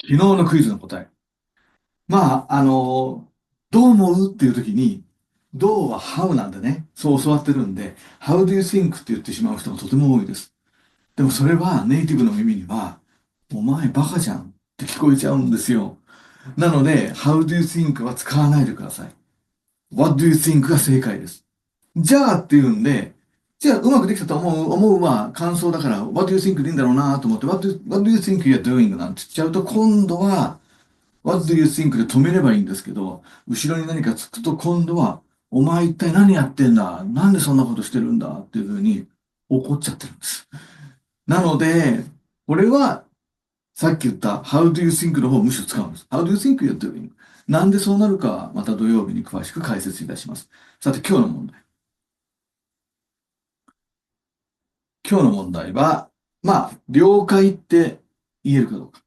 昨日のクイズの答え。どう思うっていう時に、どうは how なんでね、そう教わってるんで、how do you think って言ってしまう人がとても多いです。でもそれはネイティブの耳には、お前バカじゃんって聞こえちゃうんですよ。なので、how do you think は使わないでください。what do you think が正解です。じゃあっていうんで、じゃあうまくできたと思うは感想だから、what do you think でいいんだろうなと思って、what do you think you're doing なんて言っちゃうと、今度は、What do you think で止めればいいんですけど、後ろに何かつくと今度は、お前一体何やってんだ、なんでそんなことしてるんだっていうふうに怒っちゃってるんです。なので、これはさっき言った How do you think の方をむしろ使うんです。How do you think you're doing? なんでそうなるか、また土曜日に詳しく解説いたします。さて今日の問題。今日の問題は、了解って言えるかどうか。